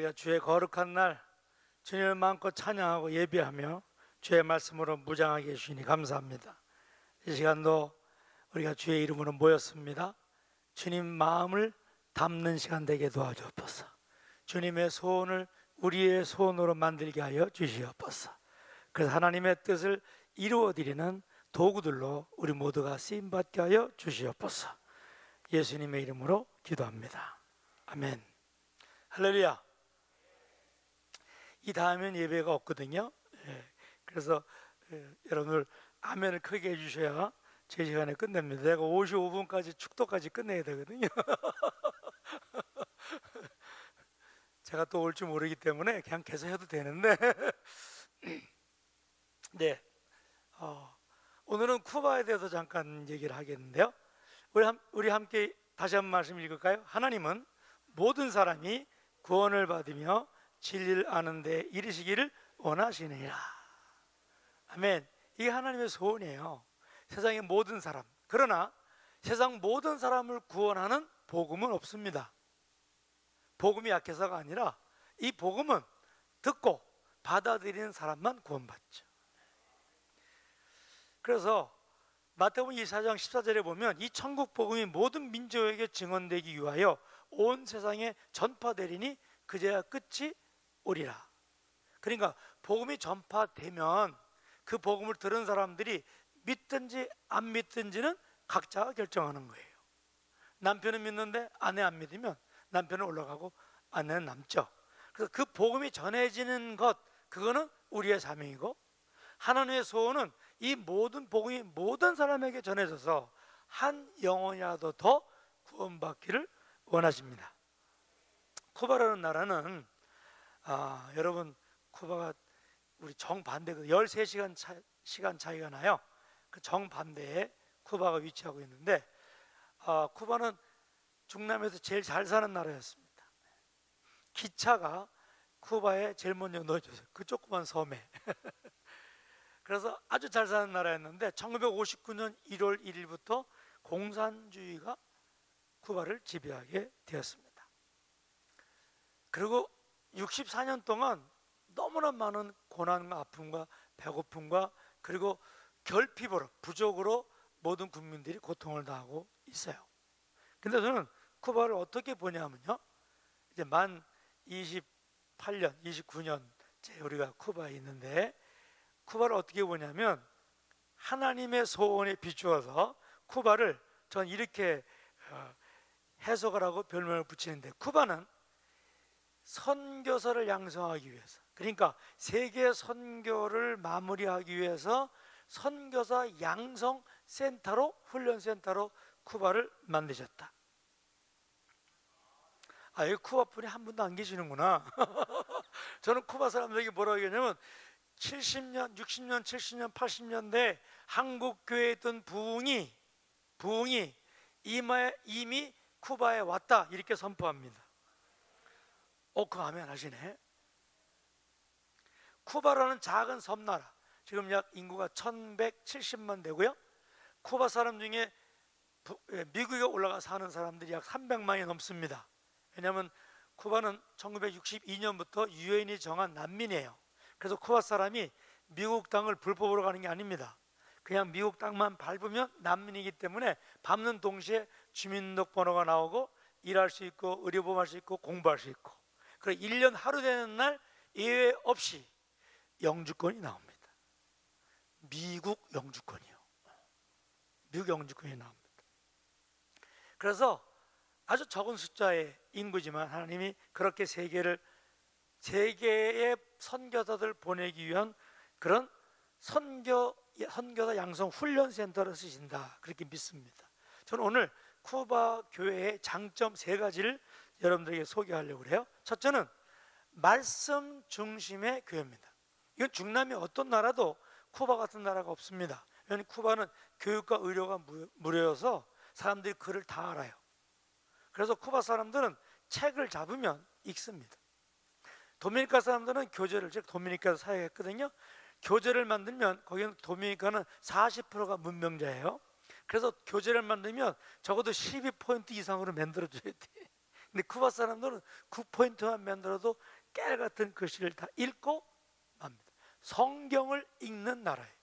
우리가 주의 거룩한 날 주님을 마음껏 찬양하고 예배하며 주의 말씀으로 무장하게 해주시니 감사합니다. 이 시간도 우리가 주의 이름으로 모였습니다. 주님 마음을 담는 시간 되게 도와주옵소서. 주님의 소원을 우리의 소원으로 만들게 하여 주시옵소서. 그래서 하나님의 뜻을 이루어드리는 도구들로 우리 모두가 쓰임받게 하여 주시옵소서. 예수님의 이름으로 기도합니다. 아멘. 할렐루야. 이 다음엔 예배가 없거든요. 그래서 여러분들 아멘을 크게 해주셔야 제 시간에 끝냅니다. 내가 55분까지 축도까지 끝내야 되거든요. 제가 또 올 줄 모르기 때문에 그냥 계속 해도 되는데 네, 오늘은 쿠바에 대해서 잠깐 얘기를 하겠는데요. 우리 함께 다시 한 말씀 읽을까요? 하나님은 모든 사람이 구원을 받으며 진리를 아는 데 이르시기를 원하시느니라. 아멘. 이게 하나님의 소원이에요. 세상의 모든 사람. 그러나 세상 모든 사람을 구원하는 복음은 없습니다. 복음이 약해서가 아니라 이 복음은 듣고 받아들이는 사람만 구원받죠. 그래서 마태복음 24장 14절에 보면 이 천국 복음이 모든 민족에게 증언되기 위하여 온 세상에 전파되리니 그제야 끝이 오리라. 그러니까 복음이 전파되면 그 복음을 들은 사람들이 믿든지 안 믿든지는 각자가 결정하는 거예요. 남편은 믿는데 아내 안 믿으면 남편은 올라가고 아내는 남죠. 그래서 그 복음이 전해지는 것, 그거는 우리의 사명이고, 하나님의 소원은 이 모든 복음이 모든 사람에게 전해져서 한 영혼이라도 더 구원받기를 원하십니다. 쿠바라는 나라는 여러분, 쿠바가 우리 정반대거든요. 13시간 시간 차이가 나요. 그 정반대에 쿠바가 위치하고 있는데, 쿠바는 중남미에서 제일 잘 사는 나라였습니다. 기차가 쿠바에 제일 먼저 넣어줬어요. 그 조그만 섬에. 그래서 아주 잘 사는 나라였는데 1959년 1월 1일부터 공산주의가 쿠바를 지배하게 되었습니다. 그리고 64년 동안 너무나 많은 고난과 아픔과 배고픔과 그리고 결핍으로, 부족으로 모든 국민들이 고통을 당하고 있어요. 근데 저는 쿠바를 어떻게 보냐면요, 이제 만 28년, 29년째 우리가 쿠바에 있는데, 쿠바를 어떻게 보냐면 하나님의 소원에 비추어서 쿠바를 전 이렇게 해석을 하고 별명을 붙이는데, 쿠바는 선교사를 양성하기 위해서, 그러니까 세계 선교를 마무리하기 위해서 선교사 양성 센터로, 훈련 센터로 쿠바를 만드셨다. 여기 쿠바 분이 한 분도 안 계시는구나. 저는 쿠바 사람들에게 뭐라고 얘기하냐면 70년, 60년, 70년, 80년대 한국 교회에 있던 부흥이 이미 쿠바에 왔다, 이렇게 선포합니다. 그거 아멘 하시네. 쿠바라는 작은 섬나라, 지금 약 인구가 1170만 되고요. 쿠바 사람 중에 미국에 올라가 사는 사람들이 약 300만이 넘습니다. 왜냐하면 쿠바는 1962년부터 유엔이 정한 난민이에요. 그래서 쿠바 사람이 미국 땅을 불법으로 가는 게 아닙니다. 그냥 미국 땅만 밟으면 난민이기 때문에 밟는 동시에 주민등록번호가 나오고 일할 수 있고 의료보험할 수 있고 공부할 수 있고, 그리고 1년 하루 되는 날 예외 없이 영주권이 나옵니다. 미국 영주권이요. 미국 영주권이 나옵니다. 그래서 아주 적은 숫자의 인구지만 하나님이 그렇게 세계의 선교사들 보내기 위한 그런 선교사 양성 훈련 센터를 쓰신다, 그렇게 믿습니다. 저는 오늘 쿠바 교회의 장점 3가지를 여러분들에게 소개하려고 해요. 첫째는 말씀 중심의 교회입니다. 이건 중남미 어떤 나라도 쿠바 같은 나라가 없습니다. 왜냐하면 쿠바는 교육과 의료가 무료여서 사람들이 글을 다 알아요. 그래서 쿠바 사람들은 책을 잡으면 읽습니다. 도미니카 사람들은 교재를, 즉 도미니카에서 사역했거든요. 교재를 만들면 거기는 도미니카는 40%가 문명자예요. 그래서 교재를 만들면 적어도 12포인트 이상으로 만들어줘야 돼. 근데 쿠바 사람들은 9포인트만 만들어도 깨알같은 글씨를 다 읽고 맙니다. 성경을 읽는 나라예요.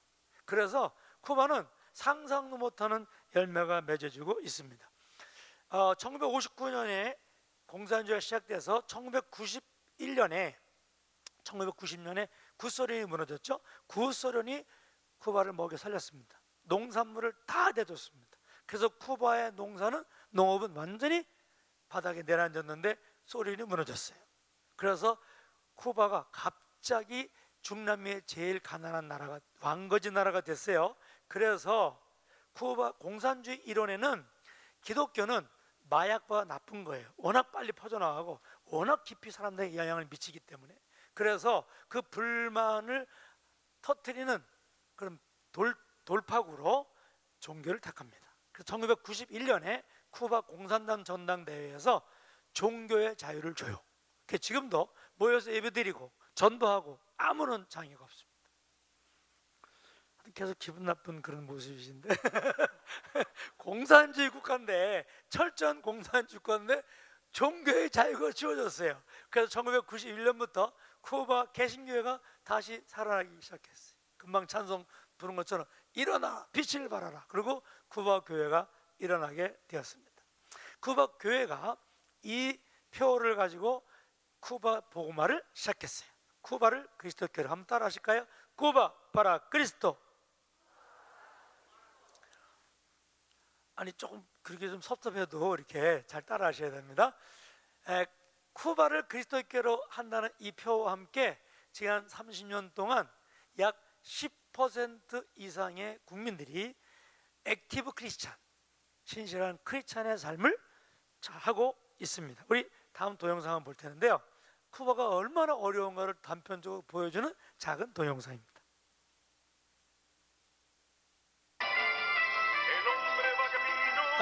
그래서 쿠바는 상상도 못하는 열매가 맺어지고 있습니다. 1959년에 공산주의가 시작돼서 1990년에 구소련이 무너졌죠. 구소련이 쿠바를 먹여 살렸습니다. 농산물을 다 내줬습니다. 그래서 쿠바의 농업은 완전히 바닥에 내려앉았는데 소련이 무너졌어요. 그래서 쿠바가 갑자기 중남미의 제일 가난한 나라가, 왕거지 나라가 됐어요. 그래서 쿠바 공산주의 이론에는 기독교는 마약보다 나쁜 거예요. 워낙 빨리 퍼져나가고 워낙 깊이 사람들에게 영향을 미치기 때문에. 그래서 그 불만을 터뜨리는 그런 돌파구로 종교를 택합니다. 그래서 1991년에 쿠바 공산당 전당대회에서 종교의 자유를 줘요. 지금도 모여서 예배드리고 전도하고 아무런 장애가 없습니다. 계속 기분 나쁜 그런 모습이신데 공산주의 국가인데, 철저한 공산주의 국가인데 종교의 자유가 주어졌어요. 그래서 1991년부터 쿠바 개신교회가 다시 살아나기 시작했어요. 금방 찬송 부른 것처럼 일어나 빛을 발하라. 그리고 쿠바 교회가 일어나게 되었습니다. 쿠바 교회가 이 표를 가지고 쿠바 복음화를 시작했어요. 쿠바를 그리스도교로 한번 따라 하실까요? 쿠바 바라 그리스도. 아니 조금 그렇게 좀 섭섭해도 이렇게 잘 따라 하셔야 됩니다. 쿠바를 그리스도교로 한다는 이 표와 함께 지난 30년 동안 약 10% 이상의 국민들이 액티브 크리스찬, 신실한 크리스찬의 삶을 하고 있습니다. 우리 다음 동영상 한번 볼 텐데요. 쿠바가 얼마나 어려운가를 단편적으로 보여주는 작은 동영상입니다.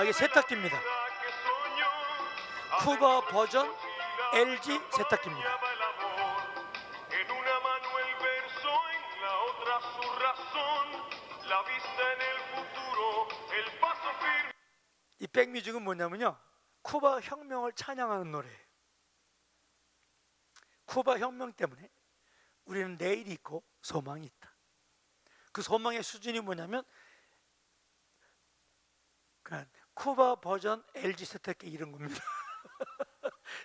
이게 세탁기입니다. 쿠바 버전 LG 세탁기입니다. 이 백뮤직은 뭐냐면요, 쿠바 혁명을 찬양하는 노래예요. 쿠바 혁명 때문에 우리는 내일이 있고 소망이 있다. 그 소망의 수준이 뭐냐면 그냥 쿠바 버전 LG 세탁기 이런 겁니다.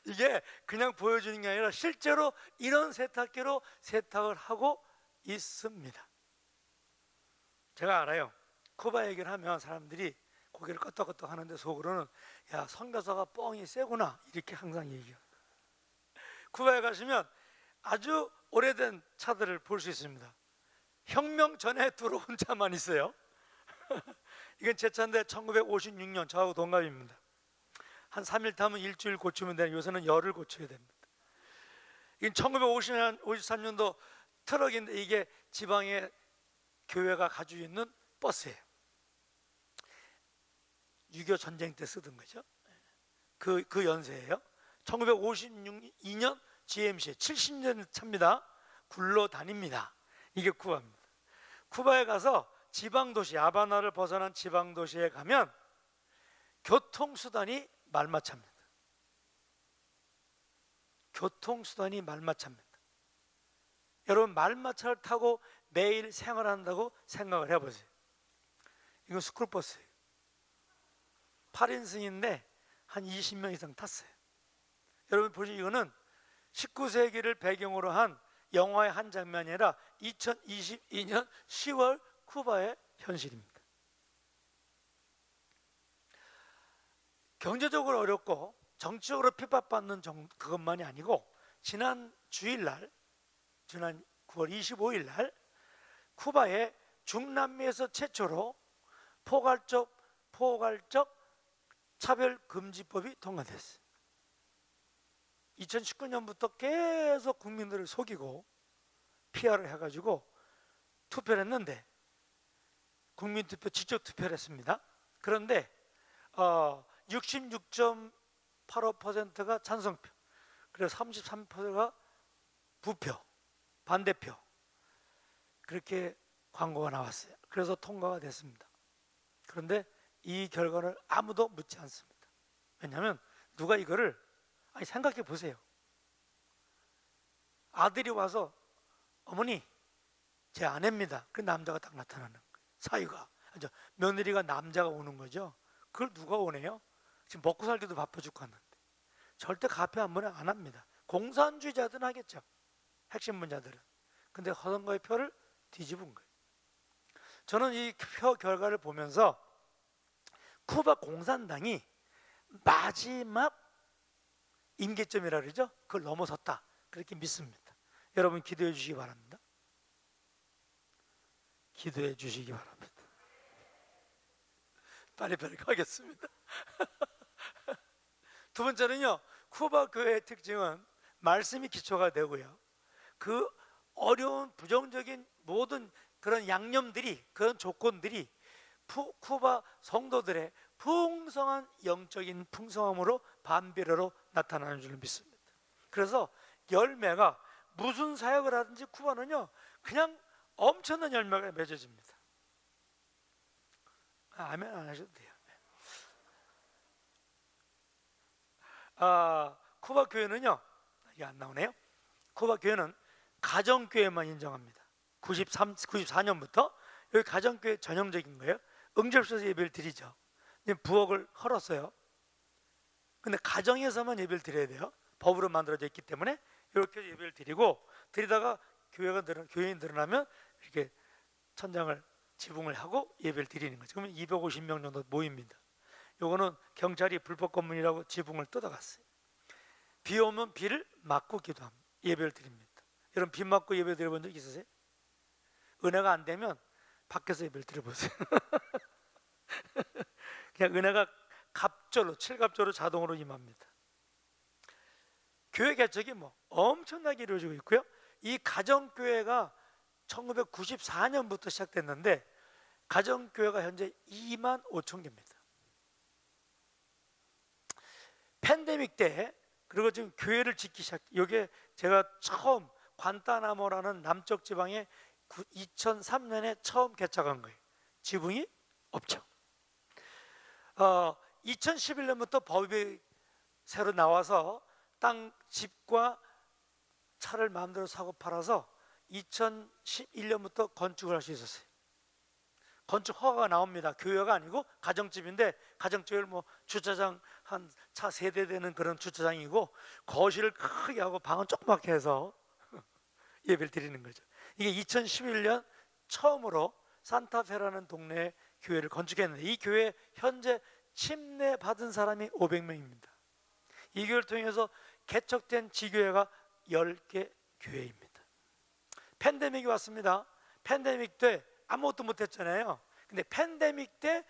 이게 그냥 보여주는 게 아니라 실제로 이런 세탁기로 세탁을 하고 있습니다. 제가 알아요. 쿠바 얘기를 하면 사람들이 고개를 끄덕끄덕 하는데 속으로는 야, 선교사가 뻥이 세구나 이렇게 항상 얘기해요. 쿠바에 가시면 아주 오래된 차들을 볼 수 있습니다. 혁명 전에 들어온 차만 있어요. 이건 제 차인데 1956년 저하고 동갑입니다. 한 3일 타면 일주일 고치면 되는, 요새는 열을 고쳐야 됩니다. 이건 1953년도 트럭인데 이게 지방의 교회가 가지고 있는 버스예요. 6.25 전쟁 때 쓰던 거죠. 그 연세예요. 1952년 GMC 70년 차입니다. 굴러다닙니다. 이게 쿠바입니다. 쿠바에 가서 지방도시, 하바나를 벗어난 지방도시에 가면 교통수단이 말마차입니다. 교통수단이 말마차입니다. 여러분, 말마차를 타고 매일 생활한다고 생각을 해보세요. 이건 스쿨버스예요. 8인승인데 한 20명 이상 탔어요. 여러분 보시면 이거는 19세기를 배경으로 한 영화의 한 장면이 아니라 2022년 10월 쿠바의 현실입니다. 경제적으로 어렵고 정치적으로 핍박받는 그것만이 아니고 지난 주일날, 지난 9월 25일 날 쿠바의 중남미에서 최초로 포괄적 차별금지법이 통과됐어요. 2019년부터 계속 국민들을 속이고 PR을 해가지고 투표를 했는데, 국민투표 직접 투표를 했습니다. 그런데 66.85%가 찬성표, 그래서 33%가 부표, 반대표, 그렇게 광고가 나왔어요. 그래서 통과가 됐습니다. 그런데 이 결과를 아무도 묻지 않습니다. 왜냐하면 누가 이거를 아니 생각해 보세요. 아들이 와서 어머니 제 아내입니다. 그 남자가 딱 나타나는 거예요. 사위가 며느리가 남자가 오는 거죠. 그걸 누가 오네요? 지금 먹고 살기도 바빠 죽겠는데 절대 가표 한 번에 안 합니다. 공산주의자들은 하겠죠. 핵심 분자들은. 근데 허선거의 표를 뒤집은 거예요. 저는 이 표 결과를 보면서 쿠바 공산당이 마지막 임계점이라 그러죠. 그걸 넘어섰다. 그렇게 믿습니다. 여러분 기도해 주시기 바랍니다. 기도해 주시기 바랍니다. 빨리빨리 가겠습니다. 두 번째는요, 쿠바 교회의 특징은 말씀이 기초가 되고요, 그 어려운 부정적인 모든 그런 양념들이, 그런 조건들이 쿠바 성도들의 풍성한 영적인 풍성함으로 반비례로 나타나는 줄 믿습니다. 그래서 열매가 무슨 사역을 하든지 쿠바는요 그냥 엄청난 열매가 맺어집니다. 아멘 안 하셔도 돼요. 쿠바 교회는요, 이게 안 나오네요. 쿠바 교회는 가정교회만 인정합니다. 94년부터 여기 가정교회 전형적인 거예요. 응접소에서 예배를 드리죠. 부엌을 헐었어요. 근데 가정에서만 예배를 드려야 돼요. 법으로 만들어져 있기 때문에 이렇게 예배를 드리고, 드리다가 교회인 늘어나면 이렇게 천장을 지붕을 하고 예배를 드리는 거죠. 그러면 250명 정도 모입니다. 요거는 경찰이 불법 건물이라고 지붕을 뜯어갔어요. 비 오면 비를 맞고 기도합니다. 예배를 드립니다. 여러분 비 맞고 예배 드려본 적 있으세요? 은혜가 안 되면 밖에서 예배를 드려보세요. 그냥 은혜가 갑절로, 칠갑절로 자동으로 임합니다. 교회 개척이 엄청나게 이루어지고 있고요. 이 가정교회가 1994년부터 시작됐는데 가정교회가 현재 2만 5천 개입니다. 팬데믹 때, 그리고 지금 교회를 짓기 시작, 이게 제가 처음 관타나모라는 남쪽 지방에 2003년에 처음 개척한 거예요. 지붕이 없죠. 2011년부터 법이 새로 나와서 땅, 집과 차를 마음대로 사고 팔아서 2011년부터 건축을 할 수 있었어요. 건축 허가가 나옵니다. 교회가 아니고 가정집인데, 가정집을 주차장 한 차 3대 되는 그런 주차장이고, 거실을 크게 하고 방은 조그맣게 해서 예배를 드리는 거죠. 이게 2011년 처음으로 산타페라는 동네에 교회를 건축했는데, 이 교회 현재 침례 받은 사람이 500명입니다. 이 교회를 통해서 개척된 지교회가 10개 교회입니다. 팬데믹이 왔습니다. 팬데믹 때 아무것도 못했잖아요. 근데 팬데믹 때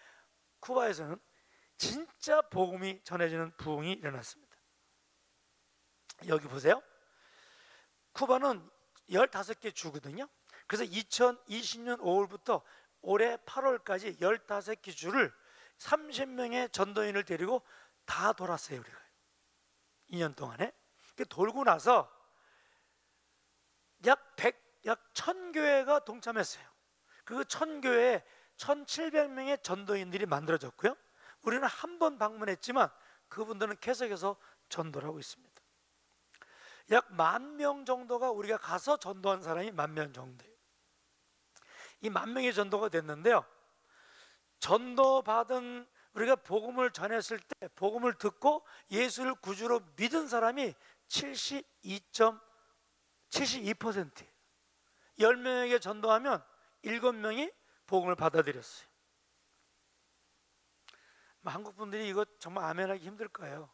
쿠바에서는 진짜 복음이 전해지는 부흥이 일어났습니다. 여기 보세요. 쿠바는 15개 주거든요. 그래서 2020년 5월부터 올해 8월까지 15개 주를 30명의 전도인을 데리고 다 돌았어요. 우리가 2년 동안에. 돌고 나서 약 1000교회가 동참했어요. 그 1000교회에 1700명의 전도인들이 만들어졌고요. 우리는 한 번 방문했지만 그분들은 계속해서 전도를 하고 있습니다. 약 10,000명 정도가, 우리가 가서 전도한 사람이 10,000명 정도예요. 이 10,000명이 전도가 됐는데요, 전도받은, 우리가 복음을 전했을 때 복음을 듣고 예수를 구주로 믿은 사람이 72%예요. 10명에게 전도하면 7명이 복음을 받아들였어요. 한국 분들이 이거 정말 아멘하기 힘들 거예요.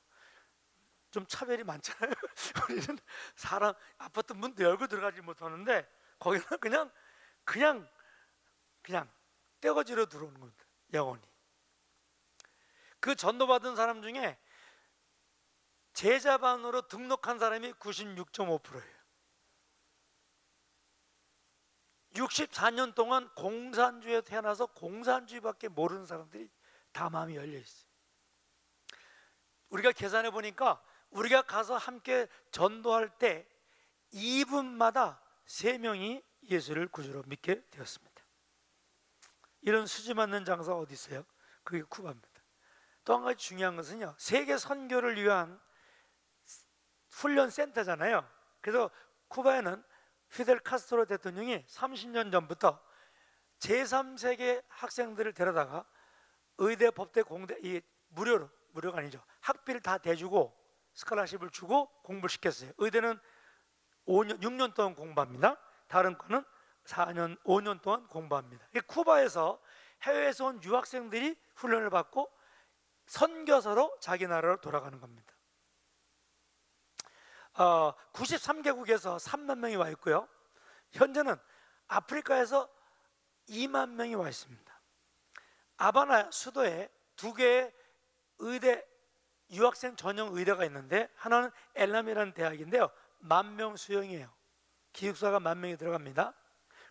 좀 차별이 많잖아요. 우리는 사람 아파트 문도 열고 들어가지 못하는데, 거기는 그냥 떼거지로 들어오는 겁니다. 영원히. 그 전도받은 사람 중에 제자반으로 등록한 사람이 96.5%예요. 64년 동안 공산주의에 태어나서 공산주의밖에 모르는 사람들이 다 마음이 열려 있어요. 우리가 계산해 보니까 우리가 가서 함께 전도할 때 2분마다 3명이 예수를 구주로 믿게 되었습니다. 이런 수지 맞는 장사 어디 있어요? 그게 쿠바입니다. 또 한 가지 중요한 것은요, 세계 선교를 위한 훈련 센터잖아요. 그래서 쿠바에는 피델 카스트로 대통령이 30년 전부터 제3세계 학생들을 데려다가 의대, 법대, 공대 무료가 아니죠. 학비를 다 대주고 스칼라십을 주고 공부를 시켰어요. 의대는 6년 동안 공부합니다. 다른 거는 4년, 5년 동안 공부합니다. 쿠바에서 해외에서 온 유학생들이 훈련을 받고 선교사로 자기 나라로 돌아가는 겁니다. 93개국에서 3만 명이 와 있고요. 현재는 아프리카에서 2만 명이 와 있습니다. 아바나 수도에 2개의 의대, 유학생 전용 의대가 있는데 하나는 엘람이라는 대학인데요, 10,000명 수용이에요. 기숙사가 10,000명이 들어갑니다.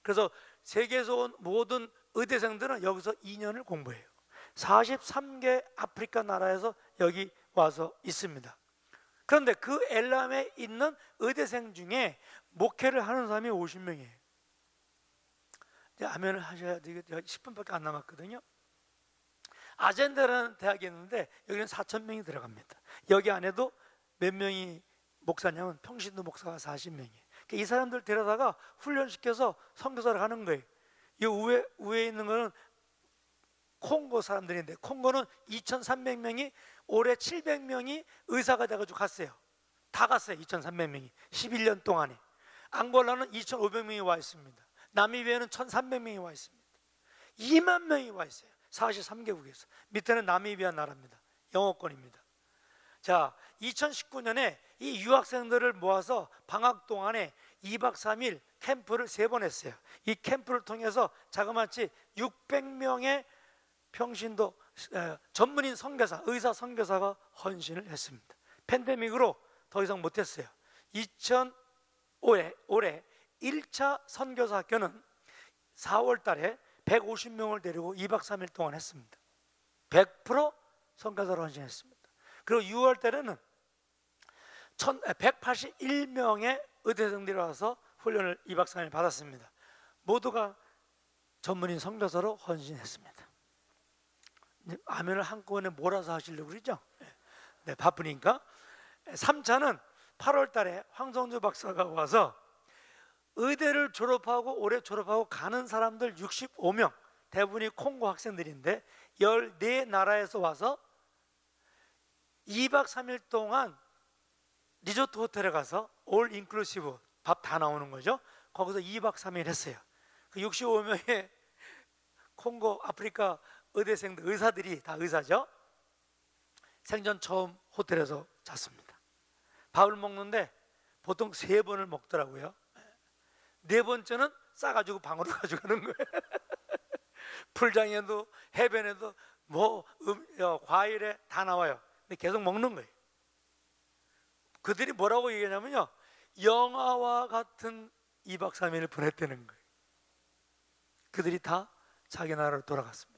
그래서 세계에서 온 모든 의대생들은 여기서 2년을 공부해요. 43개 아프리카 나라에서 여기 와서 있습니다. 그런데 그 엘람에 있는 의대생 중에 목회를 하는 사람이 50명이에요. 이제 아멘을 하셔야 되겠죠. 10분밖에 안 남았거든요. 아젠데라는 대학이 있는데 여기는 4,000명이 들어갑니다. 여기 안에도 몇 명이 목사냐면 평신도 목사가 40명이에요. 이 사람들 데려다가 훈련시켜서 선교사를 하는 거예요. 이 위에 있는 거는 콩고 사람들인데, 콩고는 2,300명이 올해 700명이 의사가 돼가지고 갔어요. 다 갔어요. 2,300명이 11년 동안에. 앙골라는 2,500명이 와 있습니다. 나미비아는 1,300명이 와 있습니다. 2만 명이 와 있어요. 43개국에서. 밑에는 나미비아 나라입니다. 영어권입니다. 자, 2019년에 이 유학생들을 모아서 방학 동안에 2박 3일 캠프를 3번 했어요. 이 캠프를 통해서 자그마치 600명의 평신도 전문인 선교사, 의사 선교사가 헌신을 했습니다. 팬데믹으로 더 이상 못했어요. 2005에 올해 1차 선교사 학교는 4월 달에 150명을 데리고 2박 3일 동안 했습니다. 100% 선교사로 헌신했습니다. 그리고 6월 달에는 181명의 의대생들이 와서 훈련을 2박 3일 받았습니다. 모두가 전문인 선교사로 헌신했습니다. 아멘을 한꺼번에 몰아서 하시려고 그러죠? 네, 바쁘니까. 3차는 8월 달에 황성주 박사가 와서 의대를 졸업하고 올해 졸업하고 가는 사람들 65명, 대부분이 콩고 학생들인데 14나라에서 와서 2박 3일 동안 리조트 호텔에 가서 올 인클루시브 밥 다 나오는 거죠. 거기서 2박 3일 했어요. 그 65명의 콩고 아프리카 의대생들, 의사들이 다 의사죠. 생전 처음 호텔에서 잤습니다. 밥을 먹는데 보통 3번을 먹더라고요. 4번째는 싸가지고 방으로 가져가는 거예요. 풀장에도 해변에도 과일에 다 나와요. 근데 계속 먹는 거예요. 그들이 뭐라고 얘기하냐면요, 영화와 같은 2박 3일을 보냈다는 거예요. 그들이 다 자기 나라로 돌아갔습니다.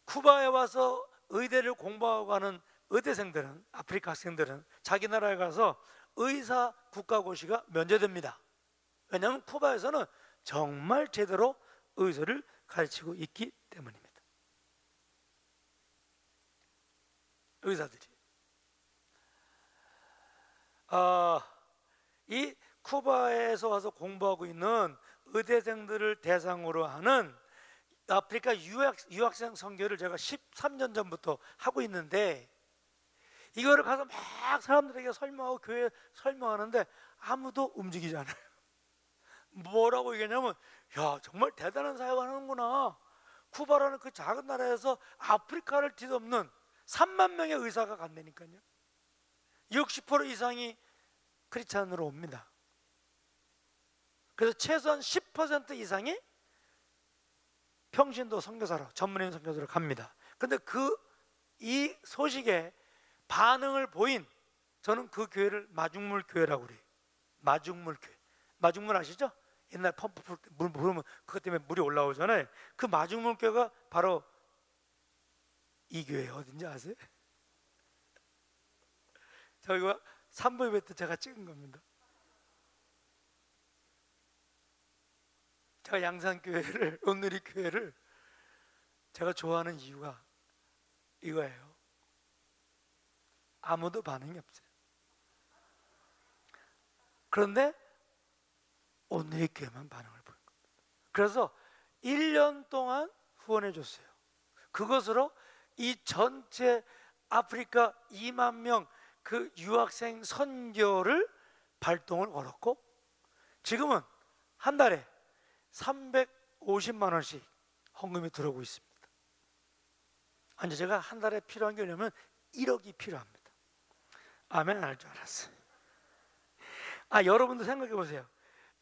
쿠바에 와서 의대를 공부하고 가는 의대생들은, 아프리카 학생들은 자기 나라에 가서 의사 국가고시가 면제됩니다. 왜냐하면 쿠바에서는 정말 제대로 의사를 가르치고 있기 때문입니다. 의사들이 이 쿠바에서 와서 공부하고 있는 의대생들을 대상으로 하는 아프리카 유학생 선교를 제가 13년 전부터 하고 있는데, 이거를 가서 막 사람들에게 설명하고 교회에 설명하는데 아무도 움직이지 않아요. 뭐라고 얘기하냐면, 야, 정말 대단한 사역을 하는구나. 쿠바라는 그 작은 나라에서 아프리카를 뒤덮는 3만 명의 의사가 간다니까요. 60% 이상이 크리스찬으로 옵니다. 그래서 최소한 10% 이상이 평신도 선교사로, 전문인 선교사로 갑니다. 근데 이 소식에 반응을 보인, 저는 그 교회를 마중물 교회라고 그래요. 마중물 교회. 마중물 아시죠? 옛날 펌프 풀 때 물 부으면 그것 때문에 물이 올라오잖아요. 그 마중물 교회가 바로 이 교회 어딘지 아세요? 저희가 3부 예배 때 제가 찍은 겁니다. 제가 양산교회를, 온누리 교회를 제가 좋아하는 이유가 이거예요. 아무도 반응이 없어요. 그런데 온누리 교회만 반응을 보인 겁니다. 그래서 1년 동안 후원해 줬어요. 그것으로 이 전체 아프리카 2만 명 그 유학생 선교를 발동을 걸었고, 지금은 한 달에 350만 원씩 헌금이 들어오고 있습니다. 아니, 제가 한 달에 필요한 게 뭐냐면 1억이 필요합니다. 아멘 안 할 줄 알았어요. 여러분도 생각해 보세요.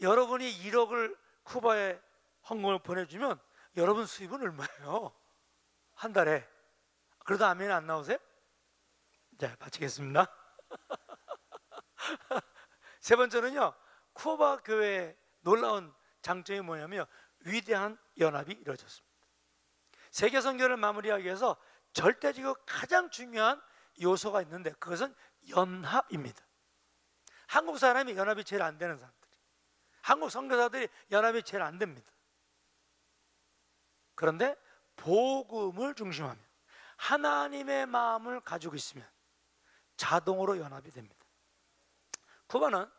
여러분이 1억을 쿠바에 헌금을 보내주면 여러분 수입은 얼마예요? 한 달에. 그래도 아멘 안 나오세요? 자, 마치겠습니다. 세 번째는요, 쿠바 교회의 놀라운 장점이 뭐냐면 위대한 연합이 이루어졌습니다. 세계 선교를 마무리하기 위해서 절대적으로 가장 중요한 요소가 있는데 그것은 연합입니다. 한국 사람이 연합이 제일 안 되는 사람들이, 한국 선교사들이 연합이 제일 안 됩니다. 그런데 복음을 중심하며 하나님의 마음을 가지고 있으면 자동으로 연합이 됩니다. 쿠바는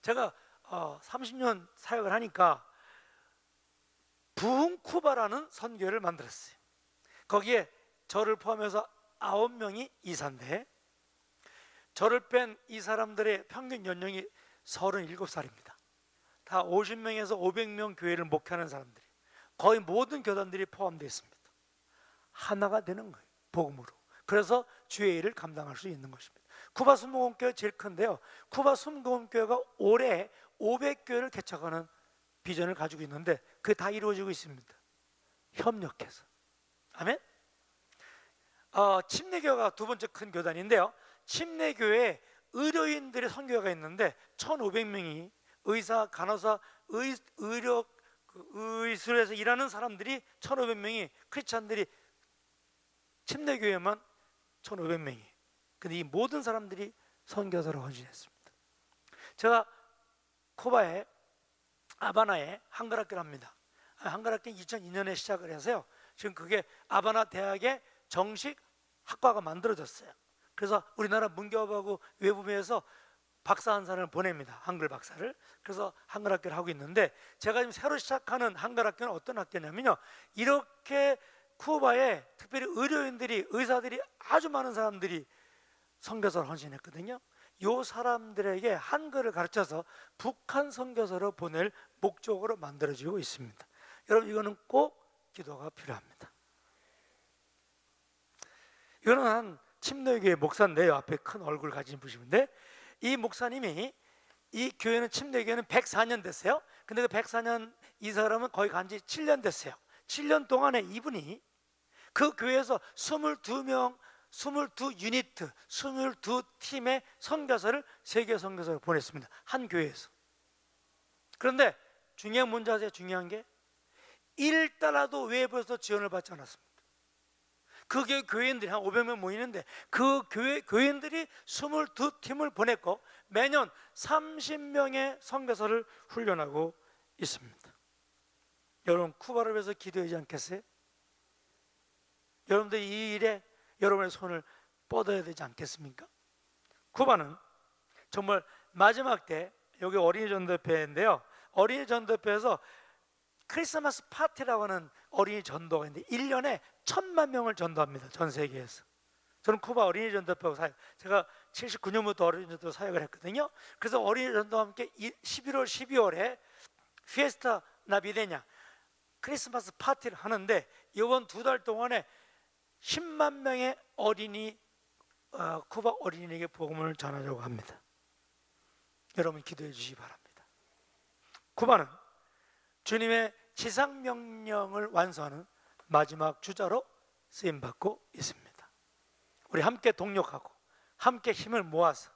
제가 30년 사역을 하니까 부흥 쿠바라는 선교회를 만들었어요. 거기에 저를 포함해서 9명이 이사인데, 저를 뺀 이 사람들의 평균 연령이 37살입니다. 다 50명에서 500명 교회를 목회하는 사람들이, 거의 모든 교단들이 포함되어 있습니다. 하나가 되는 거예요, 복음으로. 그래서 주의 일을 감당할 수 있는 것입니다. 쿠바 순복음교회 제일 큰데요, 쿠바 순복음교회가 올해 500교회를 개척하는 비전을 가지고 있는데 그게 다 이루어지고 있습니다. 협력해서. 아멘. 침례교회가 두 번째 큰 교단인데요, 침례교회에 의료인들의 선교회가 있는데 1,500명이 의사, 간호사, 의술에서 일하는 사람들이 1,500명이, 크리스찬들이 침례교회만 1,500명이. 근데 이 모든 사람들이 선교사로 헌신했습니다. 제가 쿠바에 아바나에 한글학교를 합니다. 한글학교는 2002년에 시작을 해서요, 지금 그게 아바나 대학의 정식 학과가 만들어졌어요. 그래서 우리나라 문교부하고 외부부에서 박사 한 사람을 보냅니다, 한글 박사를. 그래서 한글학교를 하고 있는데, 제가 지금 새로 시작하는 한글학교는 어떤 학교냐면요, 이렇게 쿠바에 특별히 의료인들이, 의사들이, 아주 많은 사람들이 선교사를 헌신했거든요. 이 사람들에게 한글을 가르쳐서 북한 선교사로 보낼 목적으로 만들어지고 있습니다. 여러분, 이거는 꼭 기도가 필요합니다. 이거는 한 침례교회 목사인데요, 앞에 큰 얼굴 가진 분인데, 이 목사님이, 이 교회는 침례교회는 104년 됐어요. 근데 그 104년, 이 사람은 거의 간지 7년 됐어요. 7년 동안에 이분이 그 교회에서 22명, 22유니트, 22팀의 선교사를 세계 선교사로 보냈습니다. 한 교회에서. 그런데 중요한 문제 아세요? 중요한 게 1달러도 외부에서 지원을 받지 않았습니다. 그게 교회인들이 한 500명 모이는데 그 교회인들이 22팀을 보냈고 매년 30명의 선교사를 훈련하고 있습니다. 여러분, 쿠바를 위해서 기도하지 않겠어요? 여러분들 이 일에 여러분의 손을 뻗어야 되지 않겠습니까? 쿠바는 정말 마지막 때, 여기 어린이 전도협회인데요, 어린이 전도협회에서 크리스마스 파티라고 하는 어린이 전도가 있는데 1년에 1,000만 명을 전도합니다, 전 세계에서. 저는 쿠바 어린이 전도협회하고 제가 79년부터 어린이 전도 사역을 했거든요. 그래서 어린이 전도와 함께 11월, 12월에 피에스타 나비데냐, 크리스마스 파티를 하는데 이번 2달 동안에 10만 명의 어린이, 쿠바 어린이에게 복음을 전하려고 합니다. 여러분 기도해 주시기 바랍니다. 쿠바는 주님의 지상명령을 완수하는 마지막 주자로 쓰임받고 있습니다. 우리 함께 동력하고 함께 힘을 모아서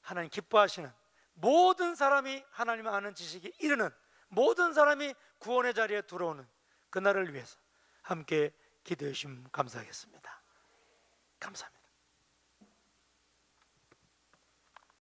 하나님 기뻐하시는, 모든 사람이 하나님을 아는 지식이 이르는, 모든 사람이 구원의 자리에 들어오는 그날을 위해서 함께 기도해 주시면 감사하겠습니다. 감사합니다.